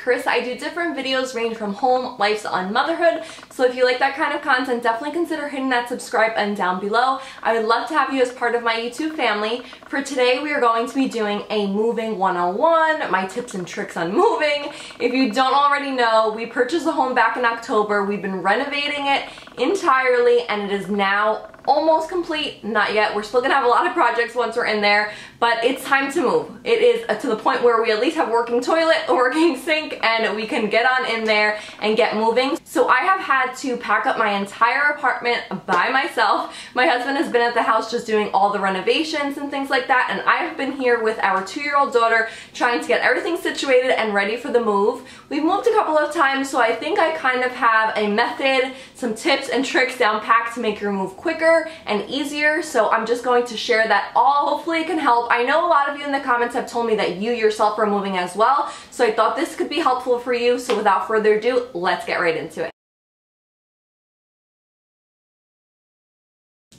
Karissa. I do different videos ranging from home, lifestyle, and motherhood. So if you like that kind of content, definitely consider hitting that subscribe button down below. I would love to have you as part of my YouTube family. For today, we are going to be doing a moving 101, my tips and tricks on moving. If you don't already know, we purchased a home back in October. We've been renovating it entirely, and it is now almost complete. Not yet. We're still gonna have a lot of projects once we're in there, but it's time to move. It is to the point where we at least have a working toilet, a working sink, and we can get on in there and get moving. So I have had to pack up my entire apartment by myself. My husband has been at the house just doing all the renovations and things like that, and I've been here with our 2-year-old daughter trying to get everything situated and ready for the move. We've moved a couple of times, so I think I kind of have a method, some tips and tricks down packed to make your move quicker and easier, so I'm just going to share that all. Hopefully it can help. I know a lot of you in the comments have told me that you yourself are moving as well, so I thought this could be helpful for you. So without further ado, let's get right into it.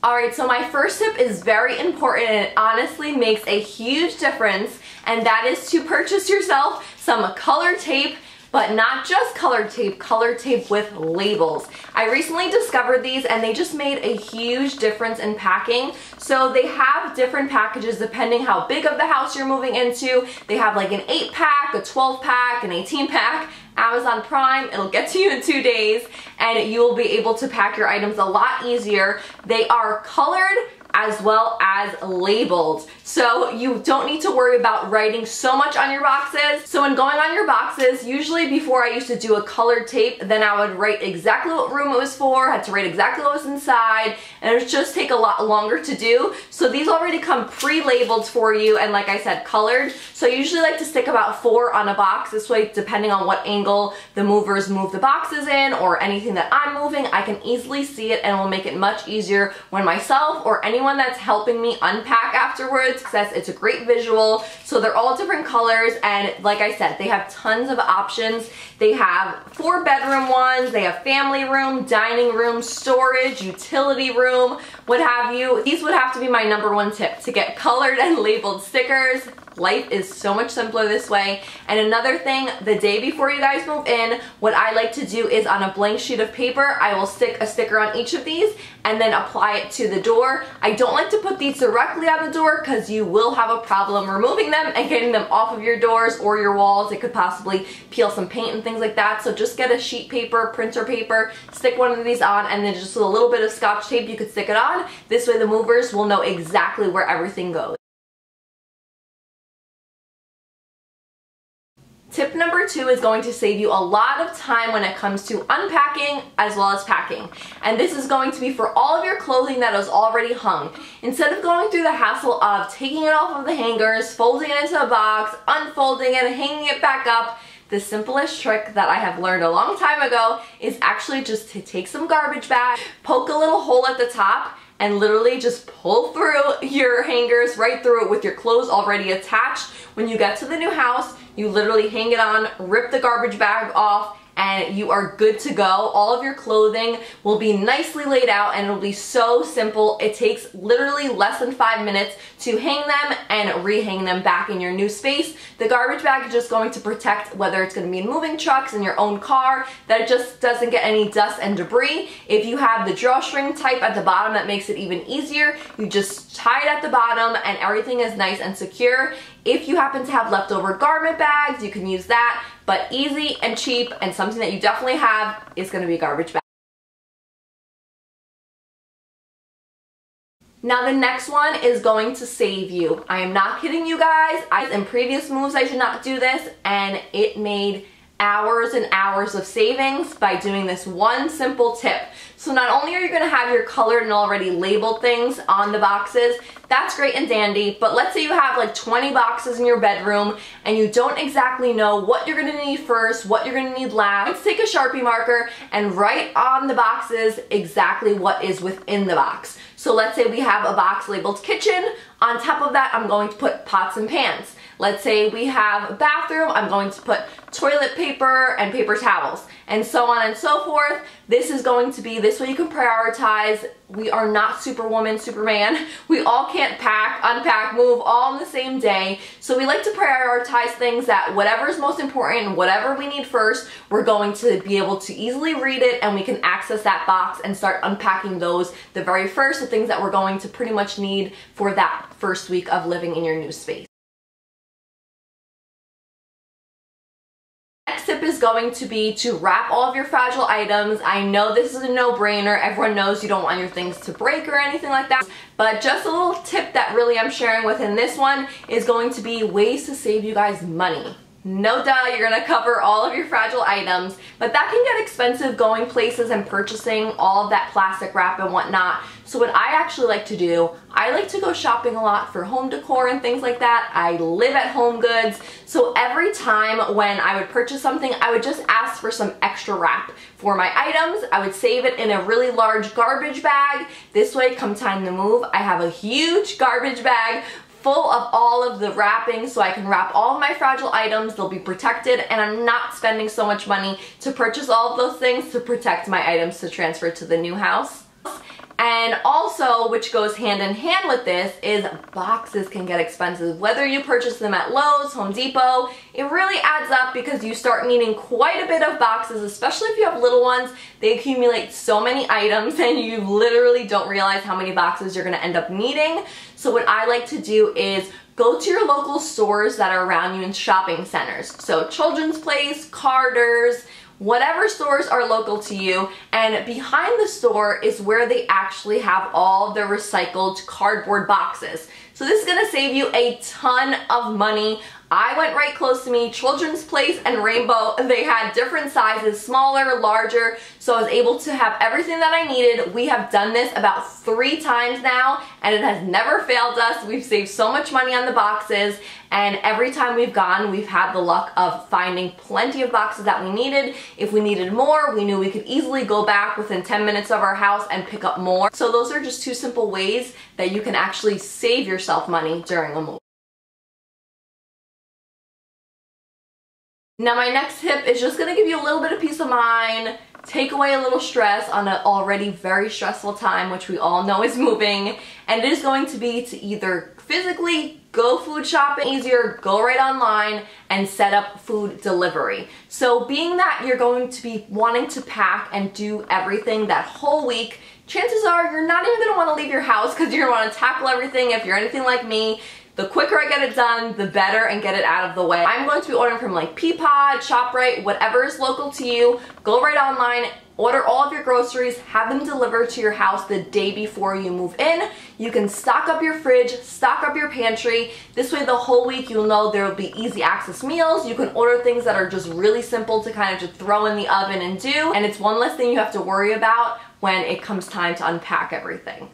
Alright, so my first tip is very important and it honestly makes a huge difference, and that is to purchase yourself some color tape. But not just color tape with labels. I recently discovered these and they just made a huge difference in packing. So they have different packages depending how big of the house you're moving into. They have like an 8-pack, a 12-pack, an 18-pack. Amazon Prime, it'll get to you in 2 days and you will be able to pack your items a lot easier. They are colored as well as labeled, so you don't need to worry about writing so much on your boxes. So when going on your boxes, usually before I used to do a colored tape, then I would write exactly what room it was for, had to write exactly what was inside, and it would just take a lot longer to do. So these already come pre-labeled for you, and like I said, colored. So I usually like to stick about 4 on a box. This way, depending on what angle the movers move the boxes in or anything that I'm moving, I can easily see it, and it will make it much easier when myself or anyone that's helping me unpack afterwards says it's a great visual. So they're all different colors, and like I said, they have tons of options. They have 4-bedroom ones, they have family room, dining room, storage, utility room, what have you. These would have to be my #1 tip, to get colored and labeled stickers. Life is so much simpler this way. And another thing, the day before you guys move in, what I like to do is on a blank sheet of paper, I will stick a sticker on each of these and then apply it to the door. I don't like to put these directly on the door because you will have a problem removing them and getting them off of your doors or your walls. It could possibly peel some paint and things like that. So just get a sheet paper, printer paper, stick one of these on, and then just with a little bit of Scotch tape you could stick it on. This way the movers will know exactly where everything goes. Tip #2 is going to save you a lot of time when it comes to unpacking as well as packing. And this is going to be for all of your clothing that is already hung. Instead of going through the hassle of taking it off of the hangers, folding it into a box, unfolding it, and hanging it back up, the simplest trick that I have learned a long time ago is actually just to take some garbage bag, poke a little hole at the top, and literally just pull through your hangers right through it with your clothes already attached. When you get to the new house, you literally hang it on, rip the garbage bag off, and you are good to go. All of your clothing will be nicely laid out and it'll be so simple. It takes literally less than 5 minutes to hang them and rehang them back in your new space. The garbage bag is just going to protect, whether it's going to be in moving trucks, in your own car, that it just doesn't get any dust and debris. If you have the drawstring type at the bottom, that makes it even easier. You just tie it at the bottom and everything is nice and secure. If you happen to have leftover garment bags, you can use that, but easy and cheap and something that you definitely have is going to be a garbage bag. Now the next one is going to save you. I am not kidding you guys. In previous moves I did not do this, and it made hours and hours of savings by doing this one simple tip. So not only are you going to have your colored and already labeled things on the boxes, that's great and dandy, but let's say you have like 20 boxes in your bedroom and you don't exactly know what you're going to need first, what you're going to need last. Let's take a Sharpie marker and write on the boxes exactly what is within the box. So let's say we have a box labeled kitchen. On top of that, I'm going to put pots and pans. Let's say we have a bathroom, I'm going to put toilet paper and paper towels. and so on and so forth. This is going to be, this way you can prioritize. We are not Superwoman, Superman. We all can't pack, unpack, move all in the same day. So we like to prioritize things that whatever is most important, whatever we need first, we're going to be able to easily read it and we can access that box and start unpacking those the very first, the things that we're going to pretty much need for that first week of living in your new space. Next tip is going to be to wrap all of your fragile items. I know this is a no-brainer. Everyone knows you don't want your things to break or anything like that. But just a little tip that really I'm sharing within this one is going to be ways to save you guys money. No duh, you're gonna cover all of your fragile items, but that can get expensive going places and purchasing all of that plastic wrap and whatnot. So what I actually like to do, I like to go shopping a lot for home decor and things like that. I live at HOMEGOODS, so every time when I would purchase something, I would just ask for some extra wrap for my items. I would save it in a really large garbage bag. This way, come time to move, I have a huge garbage bag full of all of the wrapping so I can wrap all of my fragile items. They'll be protected and I'm not spending so much money to purchase all of those things to protect my items to transfer to the new house. And also, which goes hand in hand with this, is boxes can get expensive. Whether you purchase them at Lowe's, Home Depot, it really adds up because you start needing quite a bit of boxes, especially if you have little ones. They accumulate so many items and you literally don't realize how many boxes you're gonna end up needing. So what I like to do is go to your local stores that are around you in shopping centers. So Children's Place, Carter's, whatever stores are local to you, and behind the store is where they actually have all the recycled cardboard boxes. So this is gonna save you a ton of money. I went right close to me, Children's Place and Rainbow, they had different sizes, smaller, larger, so I was able to have everything that I needed. We have done this about 3 times now, and it has never failed us. We've saved so much money on the boxes, and every time we've gone, we've had the luck of finding plenty of boxes that we needed. If we needed more, we knew we could easily go back within 10 minutes of our house and pick up more. So those are just 2 simple ways that you can actually save yourself money during a move. Now my next tip is just gonna give you a little bit of peace of mind, take away a little stress on an already very stressful time, which we all know is moving, and it is going to be to either physically go food shopping easier, go right online and set up food delivery. So being that you're going to be wanting to pack and do everything that whole week, chances are you're not even gonna wanna leave your house because you're gonna wanna tackle everything. If you're anything like me, the quicker I get it done, the better, and get it out of the way. I'm going to be ordering from like Peapod, ShopRite, whatever is local to you. Go right online, order all of your groceries, have them delivered to your house the day before you move in. You can stock up your fridge, stock up your pantry. This way the whole week you'll know there will be easy access meals. You can order things that are just really simple to kind of just throw in the oven and do. And it's one less thing you have to worry about when it comes time to unpack everything.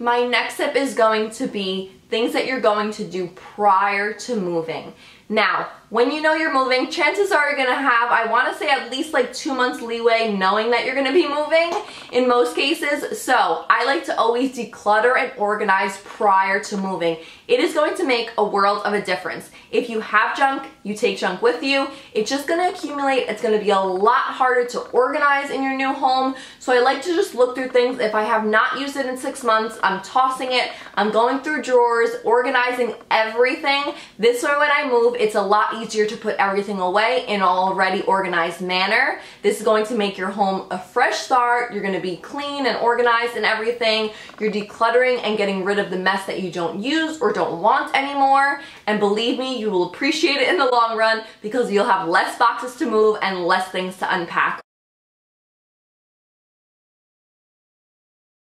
My next tip is going to be things that you're going to do prior to moving. Now, when you know you're moving, chances are you're gonna have, I wanna say at least like 2 months leeway knowing that you're gonna be moving in most cases. So I like to always declutter and organize prior to moving. It is going to make a world of a difference. If you have junk, you take junk with you, it's just gonna accumulate. It's gonna be a lot harder to organize in your new home. So I like to just look through things. If I have not used it in 6 months, I'm tossing it, I'm going through drawers, organizing everything. This way when I move, it's a lot easier to put everything away in an already organized manner. This is going to make your home a fresh start. You're gonna be clean and organized and everything. You're decluttering and getting rid of the mess that you don't use or don't want anymore. And believe me, you will appreciate it in the long run because you'll have less boxes to move and less things to unpack.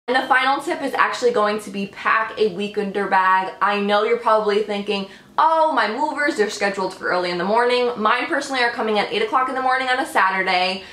And the final tip is actually going to be pack a weekender bag. I know you're probably thinking, oh, my movers, they're scheduled for early in the morning. Mine personally are coming at 8 o'clock in the morning on a Saturday,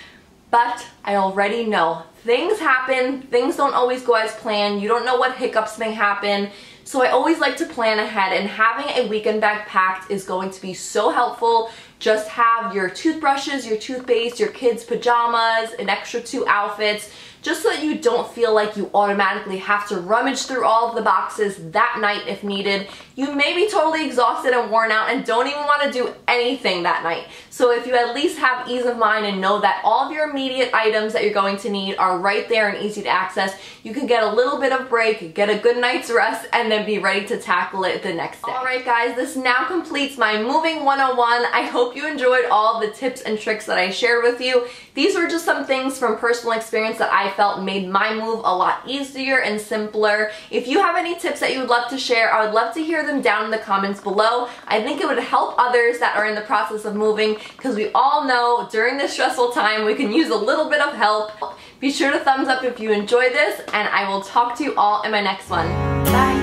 but I already know things happen. Things don't always go as planned. You don't know what hiccups may happen. So I always like to plan ahead, and having a weekend bag packed is going to be so helpful just have your toothbrushes, your toothpaste, your kids' pajamas, an extra 2 outfits, just so that you don't feel like you automatically have to rummage through all of the boxes that night if needed. You may be totally exhausted and worn out and don't even want to do anything that night. So if you at least have ease of mind and know that all of your immediate items that you're going to need are right there and easy to access, you can get a little bit of break, get a good night's rest, and then be ready to tackle it the next day. Alright guys, this now completes my moving 101. I hope you enjoyed all the tips and tricks that I shared with you. These were just some things from personal experience that I felt made my move a lot easier and simpler. If you have any tips that you would love to share, I would love to hear them down in the comments below. I think it would help others that are in the process of moving, because we all know during this stressful time we can use a little bit of help. Be sure to thumbs up if you enjoyed this, and I will talk to you all in my next one. Bye!